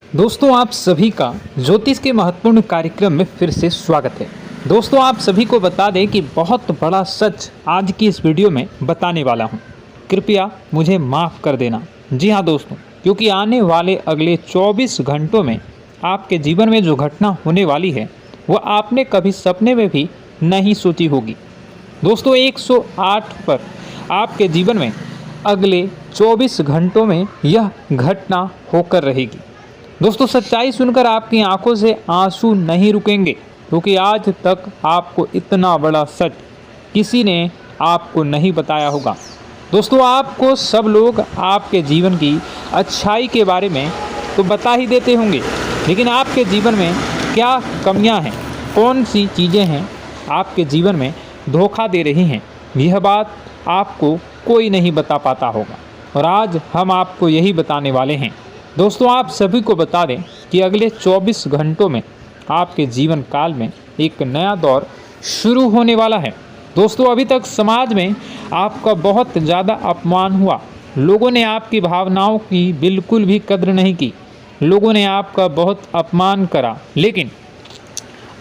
दोस्तों आप सभी का ज्योतिष के महत्वपूर्ण कार्यक्रम में फिर से स्वागत है। दोस्तों आप सभी को बता दें कि बहुत बड़ा सच आज की इस वीडियो में बताने वाला हूं। कृपया मुझे माफ़ कर देना। जी हां दोस्तों, क्योंकि आने वाले अगले 24 घंटों में आपके जीवन में जो घटना होने वाली है वह आपने कभी सपने में भी नहीं सोची होगी। दोस्तों 108 पर आपके जीवन में अगले 24 घंटों में यह घटना होकर रहेगी। दोस्तों सच्चाई सुनकर आपकी आंखों से आंसू नहीं रुकेंगे, क्योंकि आज तक आपको इतना बड़ा सच किसी ने आपको नहीं बताया होगा। दोस्तों आपको सब लोग आपके जीवन की अच्छाई के बारे में तो बता ही देते होंगे, लेकिन आपके जीवन में क्या कमियां हैं, कौन सी चीज़ें हैं आपके जीवन में धोखा दे रही हैं, यह बात आपको कोई नहीं बता पाता होगा। और आज हम आपको यही बताने वाले हैं। दोस्तों आप सभी को बता दें कि अगले 24 घंटों में आपके जीवन काल में एक नया दौर शुरू होने वाला है। दोस्तों अभी तक समाज में आपका बहुत ज़्यादा अपमान हुआ, लोगों ने आपकी भावनाओं की बिल्कुल भी कद्र नहीं की, लोगों ने आपका बहुत अपमान करा, लेकिन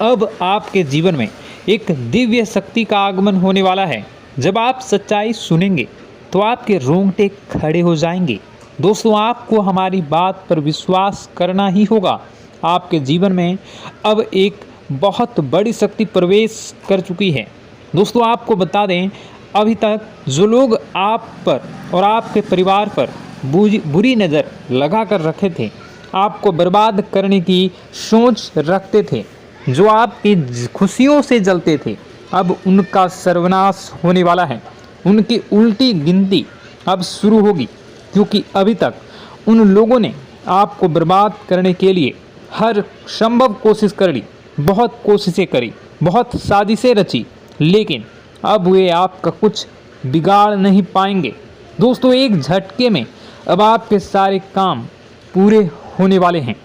अब आपके जीवन में एक दिव्य शक्ति का आगमन होने वाला है। जब आप सच्चाई सुनेंगे तो आपके रोंगटे खड़े हो जाएंगे। दोस्तों आपको हमारी बात पर विश्वास करना ही होगा। आपके जीवन में अब एक बहुत बड़ी शक्ति प्रवेश कर चुकी है। दोस्तों आपको बता दें, अभी तक जो लोग आप पर और आपके परिवार पर बुरी नज़र लगा कर रखे थे, आपको बर्बाद करने की सोच रखते थे, जो आपकी खुशियों से जलते थे, अब उनका सर्वनाश होने वाला है। उनकी उल्टी गिनती अब शुरू होगी, क्योंकि अभी तक उन लोगों ने आपको बर्बाद करने के लिए हर संभव कोशिश कर ली, बहुत कोशिशें करी, बहुत साजिशें रची, लेकिन अब वे आपका कुछ बिगाड़ नहीं पाएंगे। दोस्तों एक झटके में अब आपके सारे काम पूरे होने वाले हैं।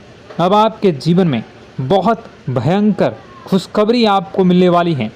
अब आपके जीवन में बहुत भयंकर खुशखबरी आपको मिलने वाली है।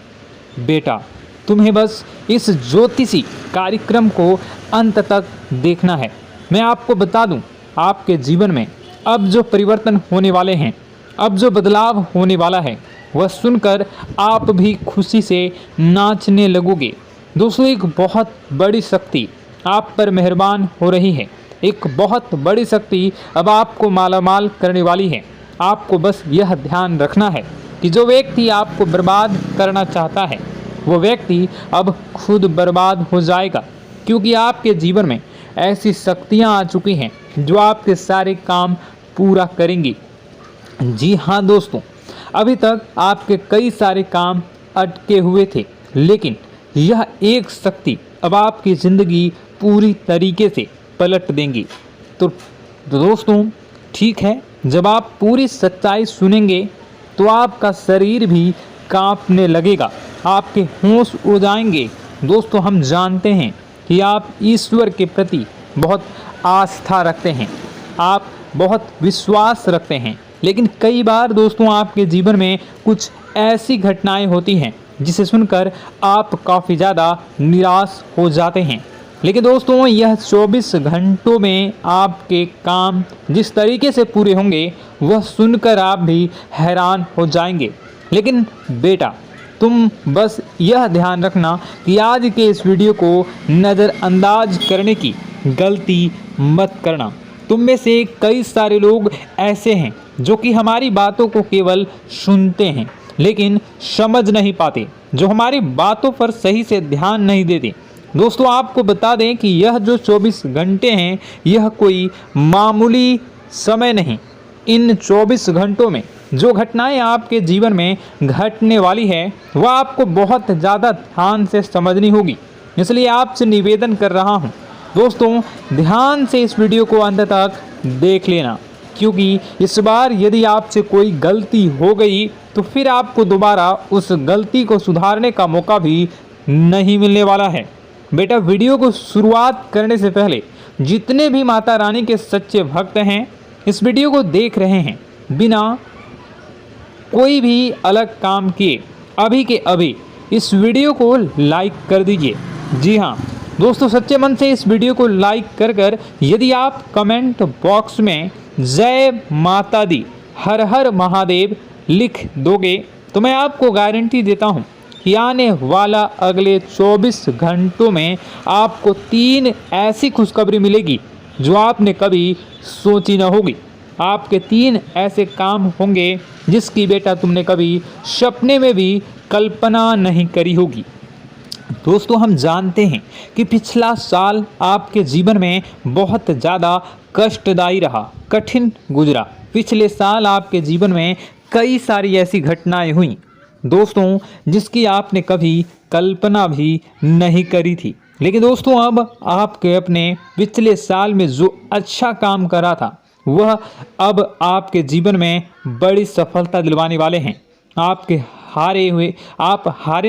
बेटा तुम्हें बस इस ज्योतिषी कार्यक्रम को अंत तक देखना है। मैं आपको बता दूं, आपके जीवन में अब जो परिवर्तन होने वाले हैं, अब जो बदलाव होने वाला है, वह सुनकर आप भी खुशी से नाचने लगोगे। दोस्तों एक बहुत बड़ी शक्ति आप पर मेहरबान हो रही है। एक बहुत बड़ी शक्ति अब आपको मालामाल करने वाली है। आपको बस यह ध्यान रखना है कि जो व्यक्ति आपको बर्बाद करना चाहता है, वो व्यक्ति अब खुद बर्बाद हो जाएगा, क्योंकि आपके जीवन में ऐसी शक्तियां आ चुकी हैं जो आपके सारे काम पूरा करेंगी। जी हाँ दोस्तों, अभी तक आपके कई सारे काम अटके हुए थे, लेकिन यह एक शक्ति अब आपकी ज़िंदगी पूरी तरीके से पलट देंगी। तो दोस्तों ठीक है, जब आप पूरी सच्चाई सुनेंगे तो आपका शरीर भी कांपने लगेगा, आपके होश उड़ जाएंगे। दोस्तों हम जानते हैं कि आप ईश्वर के प्रति बहुत आस्था रखते हैं, आप बहुत विश्वास रखते हैं, लेकिन कई बार दोस्तों आपके जीवन में कुछ ऐसी घटनाएं होती हैं जिसे सुनकर आप काफ़ी ज़्यादा निराश हो जाते हैं। लेकिन दोस्तों यह 24 घंटों में आपके काम जिस तरीके से पूरे होंगे वह सुनकर आप भी हैरान हो जाएंगे। लेकिन बेटा तुम बस यह ध्यान रखना कि आज के इस वीडियो को नज़रअंदाज करने की गलती मत करना। तुम में से कई सारे लोग ऐसे हैं जो कि हमारी बातों को केवल सुनते हैं लेकिन समझ नहीं पाते, जो हमारी बातों पर सही से ध्यान नहीं देते। दोस्तों आपको बता दें कि यह जो 24 घंटे हैं यह कोई मामूली समय नहीं। इन 24 घंटों में जो घटनाएं आपके जीवन में घटने वाली है वह आपको बहुत ज़्यादा ध्यान से समझनी होगी। इसलिए आपसे निवेदन कर रहा हूं, दोस्तों ध्यान से इस वीडियो को अंत तक देख लेना, क्योंकि इस बार यदि आपसे कोई गलती हो गई तो फिर आपको दोबारा उस गलती को सुधारने का मौका भी नहीं मिलने वाला है। बेटा वीडियो को शुरुआत करने से पहले जितने भी माता रानी के सच्चे भक्त हैं इस वीडियो को देख रहे हैं, बिना कोई भी अलग काम किए अभी के अभी इस वीडियो को लाइक कर दीजिए। जी हाँ दोस्तों, सच्चे मन से इस वीडियो को लाइक कर यदि आप कमेंट बॉक्स में जय माता दी, हर हर महादेव लिख दोगे तो मैं आपको गारंटी देता हूँ कि आने वाला अगले 24 घंटों में आपको 3 ऐसी खुशखबरी मिलेगी जो आपने कभी सोची न होगी। आपके 3 ऐसे काम होंगे जिसकी बेटा तुमने कभी सपने में भी कल्पना नहीं करी होगी। दोस्तों, हम जानते हैं कि पिछला साल आपके जीवन में बहुत ज़्यादा कष्टदायी रहा, कठिन गुजरा। पिछले साल आपके जीवन में कई सारी ऐसी घटनाएं हुई दोस्तों जिसकी आपने कभी कल्पना भी नहीं करी थी। लेकिन दोस्तों, अब आपके अपने पिछले साल में जो अच्छा काम करा था वह अब आपके जीवन में बड़ी सफलता दिलवाने वाले हैं। आप हारे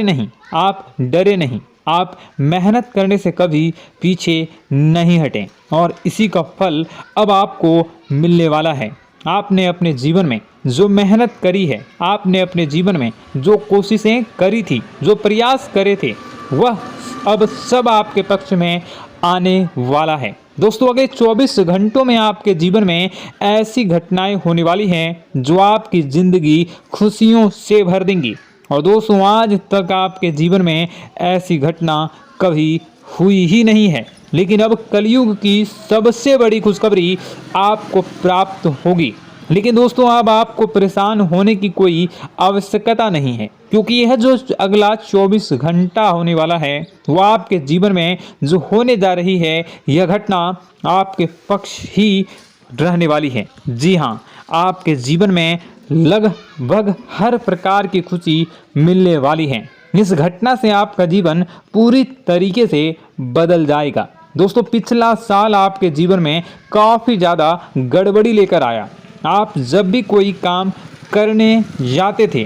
नहीं, आप डरे नहीं, आप मेहनत करने से कभी पीछे नहीं हटें और इसी का फल अब आपको मिलने वाला है। आपने अपने जीवन में जो मेहनत करी है, आपने अपने जीवन में जो कोशिशें करी थी, जो प्रयास करे थे, वह अब सब आपके पक्ष में आने वाला है। दोस्तों, अगले 24 घंटों में आपके जीवन में ऐसी घटनाएं होने वाली हैं जो आपकी ज़िंदगी खुशियों से भर देंगी। और दोस्तों, आज तक आपके जीवन में ऐसी घटना कभी हुई ही नहीं है, लेकिन अब कलयुग की सबसे बड़ी खुशखबरी आपको प्राप्त होगी। लेकिन दोस्तों, अब आपको परेशान होने की कोई आवश्यकता नहीं है, क्योंकि यह जो अगला 24 घंटा होने वाला है वह आपके जीवन में जो होने जा रही है यह घटना आपके पक्ष ही रहने वाली है। जी हाँ, आपके जीवन में लगभग हर प्रकार की खुशी मिलने वाली है। इस घटना से आपका जीवन पूरी तरीके से बदल जाएगा। दोस्तों, पिछला साल आपके जीवन में काफ़ी ज़्यादा गड़बड़ी लेकर आया। आप जब भी कोई काम करने जाते थे,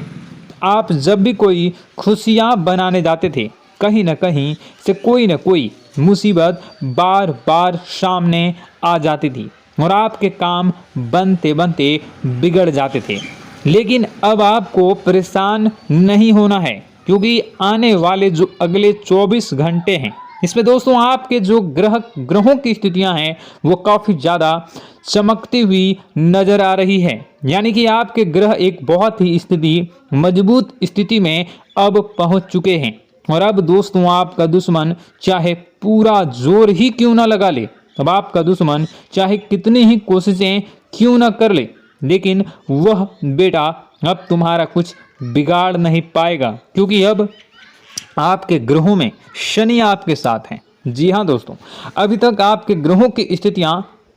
आप जब भी कोई खुशियाँ बनाने जाते थे, कहीं न कहीं से कोई न कोई मुसीबत बार बार सामने आ जाती थी और आपके काम बनते बनते बिगड़ जाते थे। लेकिन अब आपको परेशान नहीं होना है, क्योंकि आने वाले जो अगले 24 घंटे हैं इसमें दोस्तों आपके जो ग्रहों की स्थितियां हैं वो काफ़ी ज़्यादा चमकती हुई नज़र आ रही है। यानी कि आपके ग्रह एक बहुत ही मजबूत स्थिति में अब पहुंच चुके हैं। और अब दोस्तों, आपका दुश्मन चाहे पूरा जोर ही क्यों ना लगा ले, अब आपका दुश्मन चाहे कितनी ही कोशिशें क्यों ना कर ले, लेकिन वह बेटा अब तुम्हारा कुछ बिगाड़ नहीं पाएगा, क्योंकि अब आपके ग्रहों में शनि आपके साथ हैं। जी हाँ दोस्तों, अभी तक आपके ग्रहों की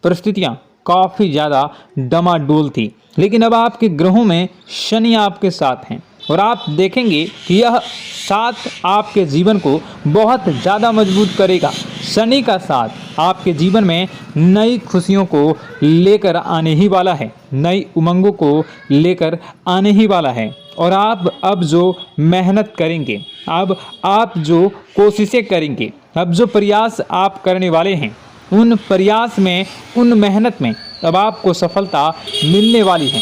परिस्थितियाँ काफ़ी ज़्यादा डमाडोल थी, लेकिन अब आपके ग्रहों में शनि आपके साथ हैं और आप देखेंगे कि यह साथ आपके जीवन को बहुत ज़्यादा मजबूत करेगा। शनि का साथ आपके जीवन में नई खुशियों को लेकर आने ही वाला है, नई उमंगों को लेकर आने ही वाला है। और आप अब जो मेहनत करेंगे, अब आप जो कोशिशें करेंगे, अब जो प्रयास आप करने वाले हैं, उन प्रयास में, उन मेहनत में अब आपको सफलता मिलने वाली है।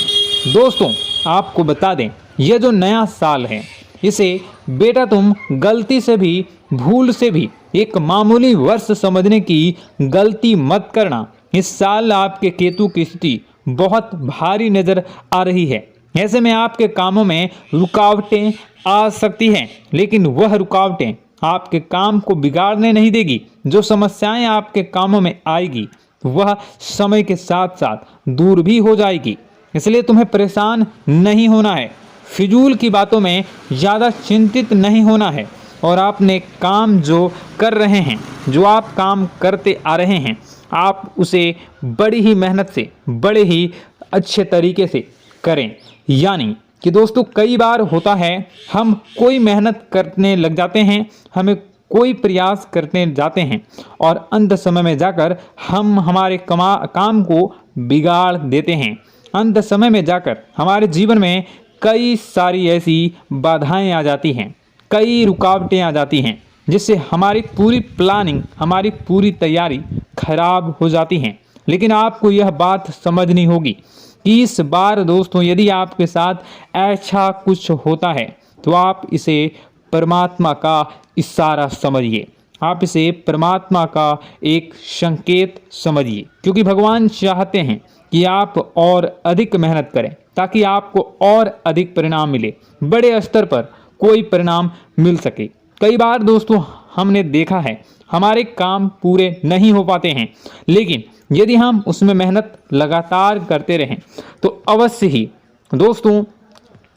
दोस्तों, आपको बता दें, यह जो नया साल है इसे बेटा तुम गलती से भी, भूल से भी एक मामूली वर्ष समझने की गलती मत करना। इस साल आपके केतु की स्थिति बहुत भारी नज़र आ रही है। ऐसे में आपके कामों में रुकावटें आ सकती हैं, लेकिन वह रुकावटें आपके काम को बिगाड़ने नहीं देगी। जो समस्याएं आपके कामों में आएगी वह समय के साथ साथ दूर भी हो जाएगी। इसलिए तुम्हें परेशान नहीं होना है, फिजूल की बातों में ज़्यादा चिंतित नहीं होना है। और आपने काम जो कर रहे हैं, जो आप काम करते आ रहे हैं, आप उसे बड़ी ही मेहनत से, बड़े ही अच्छे तरीके से करें। यानी कि दोस्तों, कई बार होता है हम कोई मेहनत करने लग जाते हैं, हमें कोई प्रयास करने जाते हैं और अंत समय में जाकर हम हमारे काम को बिगाड़ देते हैं। अंत समय में जाकर हमारे जीवन में कई सारी ऐसी बाधाएं आ जाती हैं, कई रुकावटें आ जाती हैं, जिससे हमारी पूरी प्लानिंग, हमारी पूरी तैयारी खराब हो जाती हैं। लेकिन आपको यह बात समझनी होगी कि इस बार दोस्तों, यदि आपके साथ ऐसा कुछ होता है तो आप इसे परमात्मा का इशारा समझिए। आप इसे परमात्मा का एक संकेत समझिए, क्योंकि भगवान चाहते हैं कि आप और अधिक मेहनत करें ताकि आपको और अधिक परिणाम मिले, बड़े स्तर पर कोई परिणाम मिल सके। कई बार दोस्तों हमने देखा है हमारे काम पूरे नहीं हो पाते हैं, लेकिन यदि हम उसमें मेहनत लगातार करते रहें तो अवश्य ही दोस्तों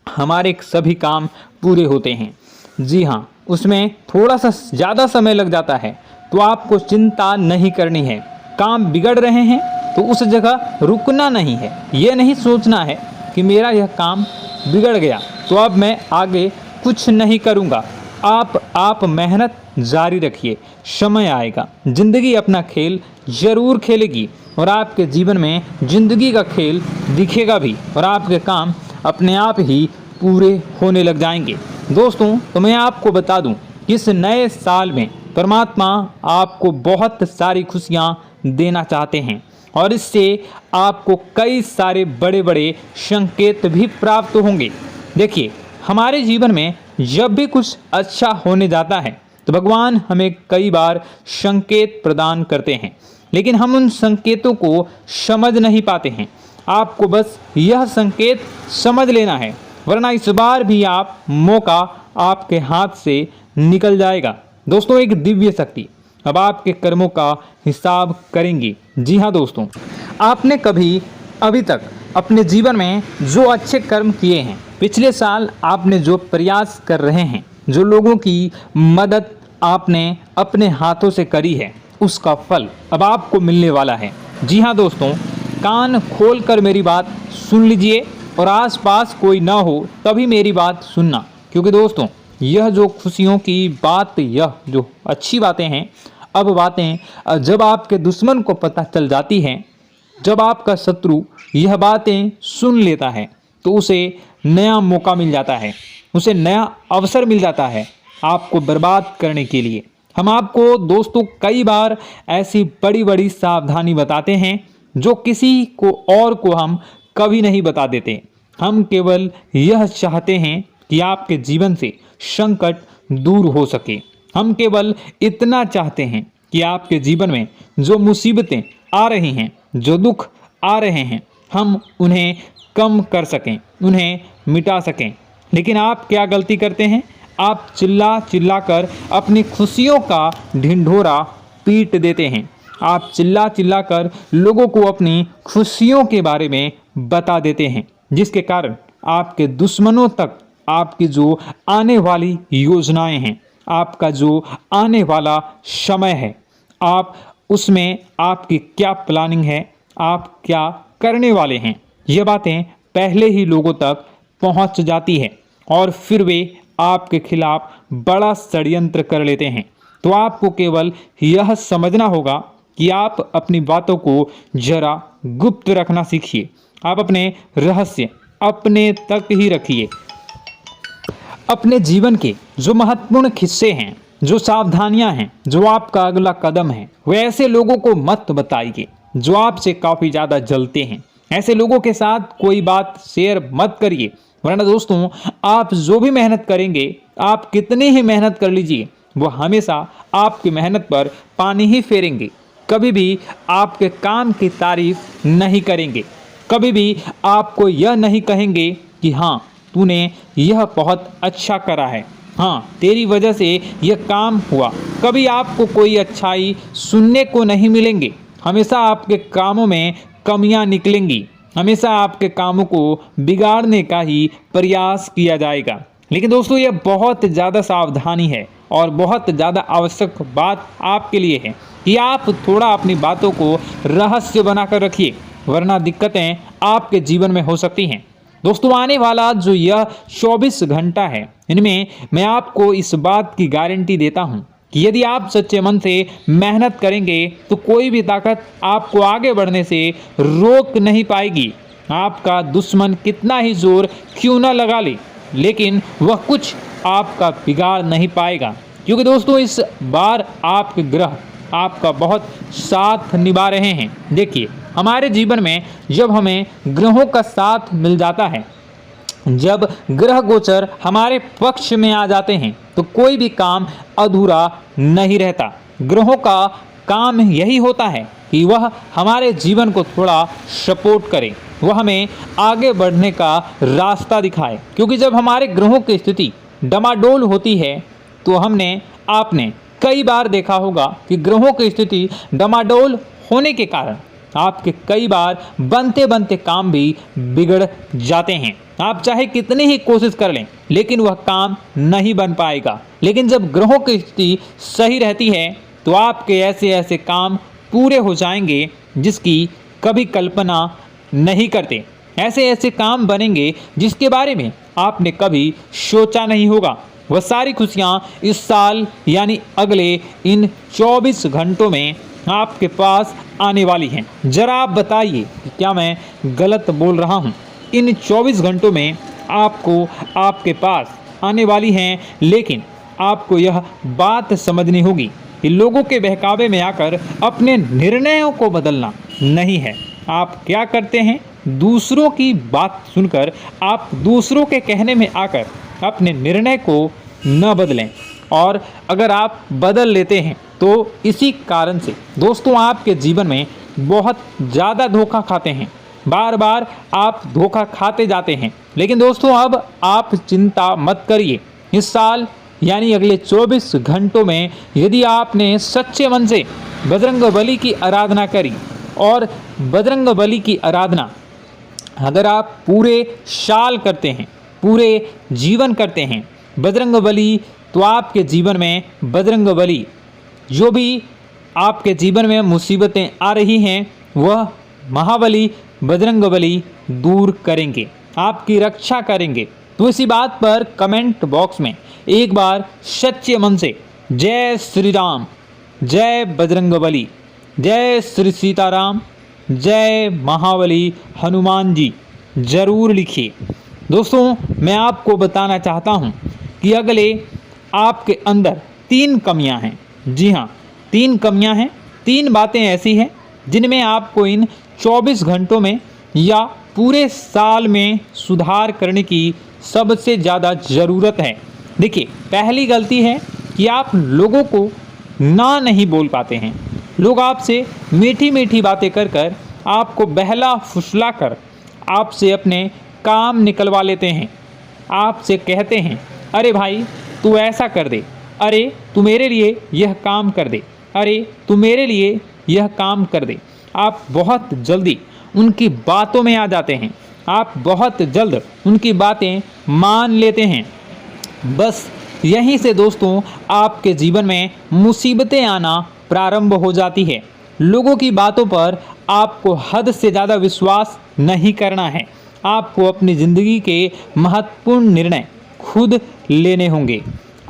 हमारे सभी काम पूरे होते हैं। जी हाँ, उसमें थोड़ा सा ज़्यादा समय लग जाता है तो आपको चिंता नहीं करनी है। काम बिगड़ रहे हैं तो उस जगह रुकना नहीं है, ये नहीं सोचना है कि मेरा यह काम बिगड़ गया तो अब मैं आगे कुछ नहीं करूँगा। आप मेहनत जारी रखिए, समय आएगा, ज़िंदगी अपना खेल ज़रूर खेलेगी और आपके जीवन में ज़िंदगी का खेल दिखेगा भी और आपके काम अपने आप ही पूरे होने लग जाएंगे। दोस्तों तो मैं आपको बता दूं कि इस नए साल में परमात्मा आपको बहुत सारी खुशियां देना चाहते हैं और इससे आपको कई सारे बड़े बड़े संकेत भी प्राप्त होंगे। देखिए, हमारे जीवन में जब भी कुछ अच्छा होने जाता है तो भगवान हमें कई बार संकेत प्रदान करते हैं, लेकिन हम उन संकेतों को समझ नहीं पाते हैं। आपको बस यह संकेत समझ लेना है, वरना इस बार भी आप मौका आपके हाथ से निकल जाएगा। दोस्तों, एक दिव्य शक्ति अब आपके कर्मों का हिसाब करेंगी। जी हाँ दोस्तों, आपने कभी अभी तक अपने जीवन में जो अच्छे कर्म किए हैं, पिछले साल आपने जो प्रयास कर रहे हैं, जो लोगों की मदद आपने अपने हाथों से करी है, उसका फल अब आपको मिलने वाला है। जी हाँ दोस्तों, कान खोलकर मेरी बात सुन लीजिए और आसपास कोई ना हो तभी मेरी बात सुनना, क्योंकि दोस्तों यह जो खुशियों की बात, यह जो अच्छी बातें हैं, अब बातें जब आपके दुश्मन को पता चल जाती हैं, जब आपका शत्रु यह बातें सुन लेता है तो उसे नया मौका मिल जाता है, उसे नया अवसर मिल जाता है आपको बर्बाद करने के लिए। हम आपको दोस्तों कई बार ऐसी बड़ी बड़ी सावधानी बताते हैं जो किसी को और को हम कभी नहीं बता देते। हम केवल यह चाहते हैं कि आपके जीवन से संकट दूर हो सके। हम केवल इतना चाहते हैं कि आपके जीवन में जो मुसीबतें आ रही हैं, जो दुख आ रहे हैं, हम उन्हें कम कर सकें, उन्हें मिटा सकें। लेकिन आप क्या गलती करते हैं? आप चिल्ला चिल्ला कर अपनी खुशियों का ढिंढोरा पीट देते हैं। आप चिल्ला चिल्ला कर लोगों को अपनी खुशियों के बारे में बता देते हैं, जिसके कारण आपके दुश्मनों तक आपकी जो आने वाली योजनाएं हैं, आपका जो आने वाला समय है, आप उसमें आपकी क्या प्लानिंग है, आप क्या करने वाले हैं, ये बातें पहले ही लोगों तक पहुंच जाती है और फिर वे आपके खिलाफ बड़ा षड्यंत्र कर लेते हैं। तो आपको केवल यह समझना होगा कि आप अपनी बातों को जरा गुप्त रखना सीखिए। आप अपने रहस्य अपने तक ही रखिए। अपने जीवन के जो महत्वपूर्ण हिस्से हैं, जो सावधानियां हैं, जो आपका अगला कदम है, वे ऐसे लोगों को मत बताइए जो आपसे काफ़ी ज़्यादा जलते हैं। ऐसे लोगों के साथ कोई बात शेयर मत करिए, वरना दोस्तों आप जो भी मेहनत करेंगे, आप कितनी ही मेहनत कर लीजिए, वो हमेशा आपकी मेहनत पर पानी ही फेरेंगे। कभी भी आपके काम की तारीफ नहीं करेंगे, कभी भी आपको यह नहीं कहेंगे कि हाँ तूने यह बहुत अच्छा करा है, हाँ तेरी वजह से यह काम हुआ। कभी आपको कोई अच्छाई सुनने को नहीं मिलेंगे। हमेशा आपके कामों में कमियां निकलेंगी, हमेशा आपके कामों को बिगाड़ने का ही प्रयास किया जाएगा। लेकिन दोस्तों यह बहुत ज़्यादा सावधानी है और बहुत ज़्यादा आवश्यक बात आपके लिए है कि आप थोड़ा अपनी बातों को रहस्य बनाकर रखिए, वरना दिक्कतें आपके जीवन में हो सकती हैं। दोस्तों आने वाला जो यह 24 घंटा है, इनमें मैं आपको इस बात की गारंटी देता हूँ कि यदि आप सच्चे मन से मेहनत करेंगे तो कोई भी ताकत आपको आगे बढ़ने से रोक नहीं पाएगी। आपका दुश्मन कितना ही जोर क्यों न लगा ले, लेकिन वह कुछ आपका बिगाड़ नहीं पाएगा, क्योंकि दोस्तों इस बार आपके ग्रह आपका बहुत साथ निभा रहे हैं। देखिए, हमारे जीवन में जब हमें ग्रहों का साथ मिल जाता है जब ग्रह गोचर हमारे पक्ष में आ जाते हैं तो कोई भी काम अधूरा नहीं रहता। ग्रहों का काम यही होता है कि वह हमारे जीवन को थोड़ा सपोर्ट करे, वह हमें आगे बढ़ने का रास्ता दिखाए। क्योंकि जब हमारे ग्रहों की स्थिति डमाडोल होती है तो आपने कई बार देखा होगा कि ग्रहों की स्थिति डमाडोल होने के कारण आपके कई बार बनते बनते काम भी बिगड़ जाते हैं। आप चाहे कितनी ही कोशिश कर लें लेकिन वह काम नहीं बन पाएगा। लेकिन जब ग्रहों की स्थिति सही रहती है तो आपके ऐसे ऐसे काम पूरे हो जाएंगे जिसकी कभी कल्पना नहीं करते। ऐसे ऐसे काम बनेंगे जिसके बारे में आपने कभी सोचा नहीं होगा। वह सारी खुशियाँ इस साल यानी अगले इन 24 घंटों में आपके पास आने वाली हैं। जरा आप बताइए कि क्या मैं गलत बोल रहा हूँ? इन 24 घंटों में आपको आपके पास आने वाली हैं, लेकिन आपको यह बात समझनी होगी कि लोगों के बहकावे में आकर अपने निर्णयों को बदलना नहीं है। आप क्या करते हैं? दूसरों की बात सुनकर आप दूसरों के कहने में आकर अपने निर्णय को न बदलें, और अगर आप बदल लेते हैं तो इसी कारण से दोस्तों आपके जीवन में बहुत ज़्यादा धोखा खाते हैं। बार बार आप धोखा खाते जाते हैं। लेकिन दोस्तों अब आप चिंता मत करिए। इस साल यानी अगले 24 घंटों में यदि आपने सच्चे मन से बजरंगबली की आराधना करी, और बजरंगबली की आराधना अगर आप पूरे साल करते हैं, पूरे जीवन करते हैं बजरंगबली, तो आपके जीवन में बजरंगबली जो भी आपके जीवन में मुसीबतें आ रही हैं वह महाबली बजरंगबली दूर करेंगे, आपकी रक्षा करेंगे। तो इसी बात पर कमेंट बॉक्स में एक बार सच्चे मन से जय श्री राम, जय बजरंगबली, जय श्री सीताराम, जय महाबली हनुमान जी जरूर लिखिए। दोस्तों मैं आपको बताना चाहता हूँ कि अगले आपके अंदर 3 कमियां हैं। जी हाँ, 3 कमियां हैं। 3 बातें ऐसी हैं जिनमें आपको इन 24 घंटों में या पूरे साल में सुधार करने की सबसे ज़्यादा ज़रूरत है। देखिए, पहली गलती है कि आप लोगों को ना नहीं बोल पाते हैं। लोग आपसे मीठी मीठी बातें कर कर आपको बहला फुसला कर आपसे अपने काम निकलवा लेते हैं। आपसे कहते हैं, अरे भाई तू ऐसा कर दे, अरे तू मेरे लिए यह काम कर दे, अरे तू मेरे लिए यह काम कर दे। आप बहुत जल्दी उनकी बातों में आ जाते हैं, आप बहुत जल्द उनकी बातें मान लेते हैं। बस यहीं से दोस्तों आपके जीवन में मुसीबतें आना प्रारंभ हो जाती है। लोगों की बातों पर आपको हद से ज़्यादा विश्वास नहीं करना है। आपको अपनी ज़िंदगी के महत्वपूर्ण निर्णय खुद लेने होंगे।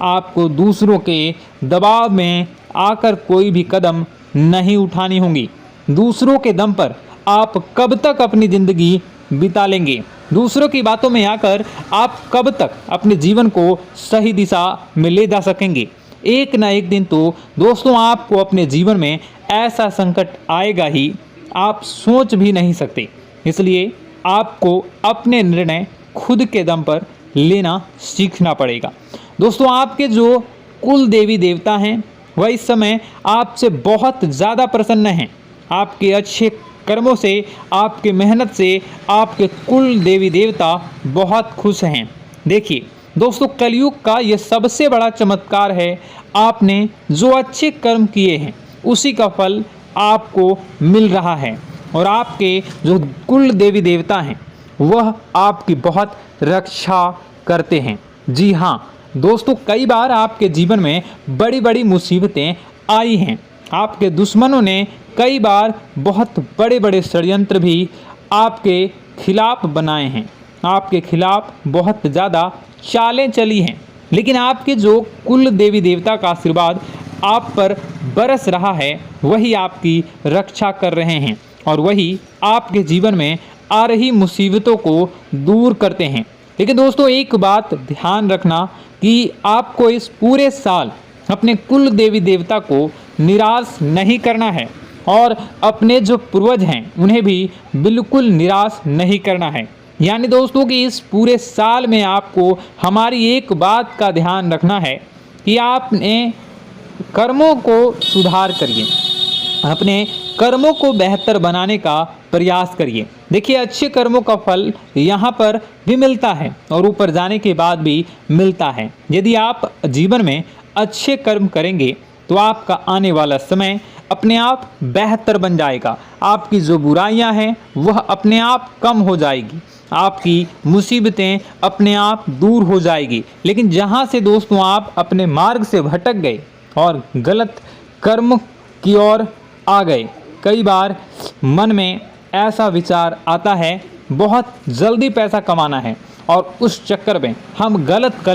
आपको दूसरों के दबाव में आकर कोई भी कदम नहीं उठानी होगी। दूसरों के दम पर आप कब तक अपनी ज़िंदगी बिता लेंगे? दूसरों की बातों में आकर आप कब तक अपने जीवन को सही दिशा में ले जा सकेंगे? एक ना एक दिन तो दोस्तों आपको अपने जीवन में ऐसा संकट आएगा ही, आप सोच भी नहीं सकते। इसलिए आपको अपने निर्णय खुद के दम पर लेना सीखना पड़ेगा। दोस्तों आपके जो कुल देवी देवता हैं वह इस समय आपसे बहुत ज़्यादा प्रसन्न हैं। आपके अच्छे कर्मों से, आपके मेहनत से आपके कुल देवी देवता बहुत खुश हैं। देखिए दोस्तों, कलयुग का ये सबसे बड़ा चमत्कार है। आपने जो अच्छे कर्म किए हैं उसी का फल आपको मिल रहा है, और आपके जो कुल देवी देवता हैं वह आपकी बहुत रक्षा करते हैं। जी हाँ दोस्तों, कई बार आपके जीवन में बड़ी बड़ी मुसीबतें आई हैं। आपके दुश्मनों ने कई बार बहुत बड़े बड़े षड्यंत्र भी आपके खिलाफ बनाए हैं, आपके खिलाफ बहुत ज़्यादा चालें चली हैं। लेकिन आपके जो कुल देवी देवता का आशीर्वाद आप पर बरस रहा है वही आपकी रक्षा कर रहे हैं, और वही आपके जीवन में आ रही मुसीबतों को दूर करते हैं। लेकिन दोस्तों एक बात ध्यान रखना कि आपको इस पूरे साल अपने कुल देवी देवता को निराश नहीं करना है, और अपने जो पूर्वज हैं उन्हें भी बिल्कुल निराश नहीं करना है। यानी दोस्तों कि इस पूरे साल में आपको हमारी एक बात का ध्यान रखना है कि आपने कर्मों को सुधार करिए, अपने कर्मों को बेहतर बनाने का प्रयास करिए। देखिए, अच्छे कर्मों का फल यहाँ पर भी मिलता है और ऊपर जाने के बाद भी मिलता है। यदि आप जीवन में अच्छे कर्म करेंगे तो आपका आने वाला समय अपने आप बेहतर बन जाएगा। आपकी जो बुराइयां हैं वह अपने आप कम हो जाएगी, आपकी मुसीबतें अपने आप दूर हो जाएगी। लेकिन जहां से दोस्तों आप अपने मार्ग से भटक गए और गलत कर्म की ओर आ गए, कई बार मन में ऐसा विचार आता है बहुत जल्दी पैसा कमाना है और उस चक्कर में हम गलत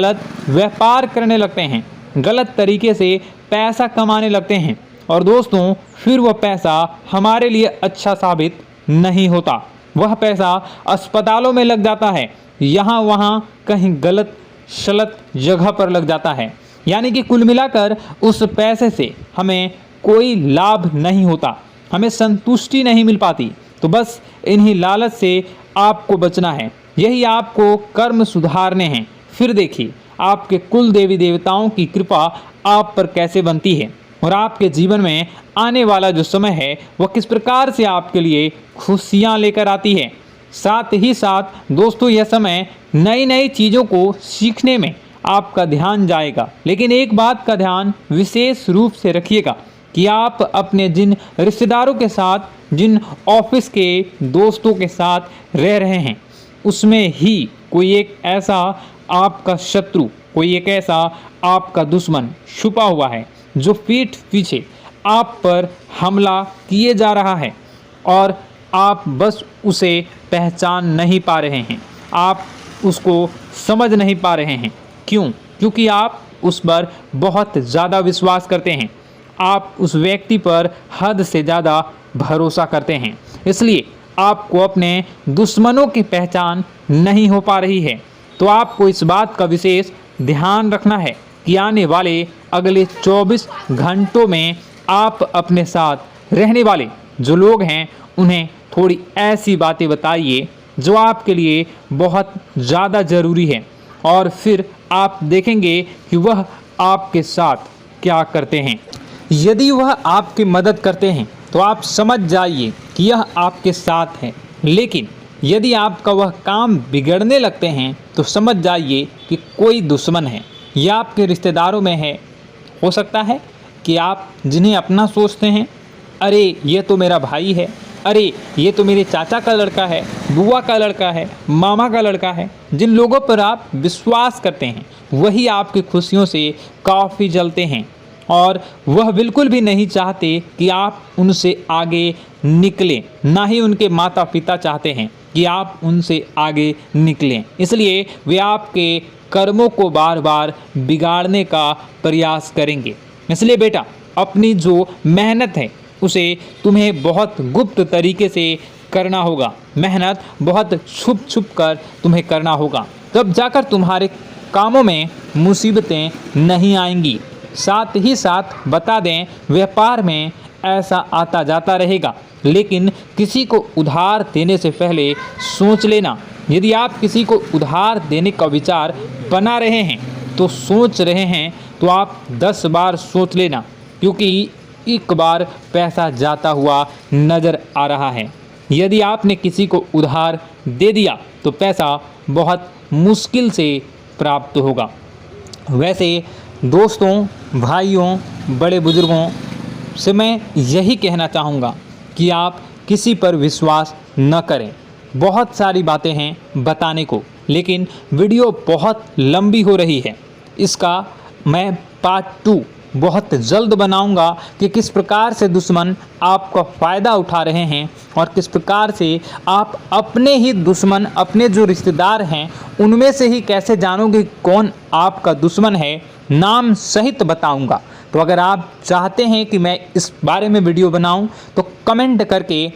व्यापार करने लगते हैं, गलत तरीके से पैसा कमाने लगते हैं और दोस्तों फिर वह पैसा हमारे लिए अच्छा साबित नहीं होता। वह पैसा अस्पतालों में लग जाता है, यहाँ वहाँ कहीं गलत शलत जगह पर लग जाता है। यानी कि कुल मिलाकर उस पैसे से हमें कोई लाभ नहीं होता, हमें संतुष्टि नहीं मिल पाती। तो बस इन्हीं लालच से आपको बचना है, यही आपको कर्म सुधारने हैं। फिर देखिए आपके कुल देवी देवताओं की कृपा आप पर कैसे बनती है और आपके जीवन में आने वाला जो समय है वह किस प्रकार से आपके लिए खुशियाँ लेकर आती है। साथ ही साथ दोस्तों यह समय नई नई चीज़ों को सीखने में आपका ध्यान जाएगा। लेकिन एक बात का ध्यान विशेष रूप से रखिएगा कि आप अपने जिन रिश्तेदारों के साथ, जिन ऑफिस के दोस्तों के साथ रह रहे हैं, उसमें ही कोई एक ऐसा आपका शत्रु, कोई एक ऐसा आपका दुश्मन छुपा हुआ है जो पीठ पीछे आप पर हमला किए जा रहा है और आप बस उसे पहचान नहीं पा रहे हैं, आप उसको समझ नहीं पा रहे हैं। क्यों? क्योंकि आप उस पर बहुत ज़्यादा विश्वास करते हैं, आप उस व्यक्ति पर हद से ज़्यादा भरोसा करते हैं, इसलिए आपको अपने दुश्मनों की पहचान नहीं हो पा रही है। तो आपको इस बात का विशेष ध्यान रखना है कि आने वाले अगले 24 घंटों में आप अपने साथ रहने वाले जो लोग हैं उन्हें थोड़ी ऐसी बातें बताइए जो आपके लिए बहुत ज़्यादा ज़रूरी है और फिर आप देखेंगे कि वह आपके साथ क्या करते हैं। यदि वह आपकी मदद करते हैं तो आप समझ जाइए कि यह आपके साथ है, लेकिन यदि आपका वह काम बिगड़ने लगते हैं तो समझ जाइए कि कोई दुश्मन है या आपके रिश्तेदारों में है। हो सकता है कि आप जिन्हें अपना सोचते हैं, अरे ये तो मेरा भाई है, अरे ये तो मेरे चाचा का लड़का है, बुआ का लड़का है, मामा का लड़का है, जिन लोगों पर आप विश्वास करते हैं वही आपकी खुशियों से काफ़ी जलते हैं और वह बिल्कुल भी नहीं चाहते कि आप उनसे आगे निकलें, ना ही उनके माता पिता चाहते हैं कि आप उनसे आगे निकलें। इसलिए वे आपके कर्मों को बार बार बिगाड़ने का प्रयास करेंगे। इसलिए बेटा, अपनी जो मेहनत है उसे तुम्हें बहुत गुप्त तरीके से करना होगा, मेहनत बहुत छुप छुप कर तुम्हें करना होगा, तब जाकर तुम्हारे कामों में मुसीबतें नहीं आएंगी। साथ ही साथ बता दें, व्यापार में ऐसा आता जाता रहेगा, लेकिन किसी को उधार देने से पहले सोच लेना। यदि आप किसी को उधार देने का विचार बना रहे हैं तो सोच रहे हैं तो आप 10 बार सोच लेना, क्योंकि एक बार पैसा जाता हुआ नज़र आ रहा है। यदि आपने किसी को उधार दे दिया तो पैसा बहुत मुश्किल से प्राप्त होगा। वैसे दोस्तों, भाइयों, बड़े बुजुर्गों से मैं यही कहना चाहूँगा कि आप किसी पर विश्वास न करें। बहुत सारी बातें हैं बताने को, लेकिन वीडियो बहुत लंबी हो रही है। इसका मैं पार्ट 2 बहुत जल्द बनाऊंगा कि किस प्रकार से दुश्मन आपका फ़ायदा उठा रहे हैं और किस प्रकार से आप अपने ही दुश्मन, अपने जो रिश्तेदार हैं उनमें से ही कैसे जानोगे कौन आपका दुश्मन है, नाम सहित बताऊंगा। तो अगर आप चाहते हैं कि मैं इस बारे में वीडियो बनाऊं तो कमेंट करके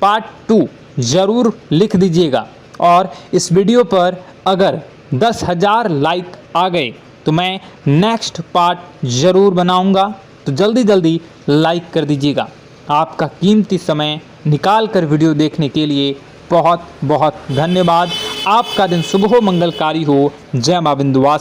पार्ट 2 ज़रूर लिख दीजिएगा। और इस वीडियो पर अगर 10,000 लाइक आ गए तो मैं नेक्स्ट पार्ट ज़रूर बनाऊंगा। तो जल्दी जल्दी लाइक कर दीजिएगा। आपका कीमती समय निकाल कर वीडियो देखने के लिए बहुत बहुत धन्यवाद। आपका दिन शुभ हो, मंगलकारी हो। जय मां विंध्यवासिनी।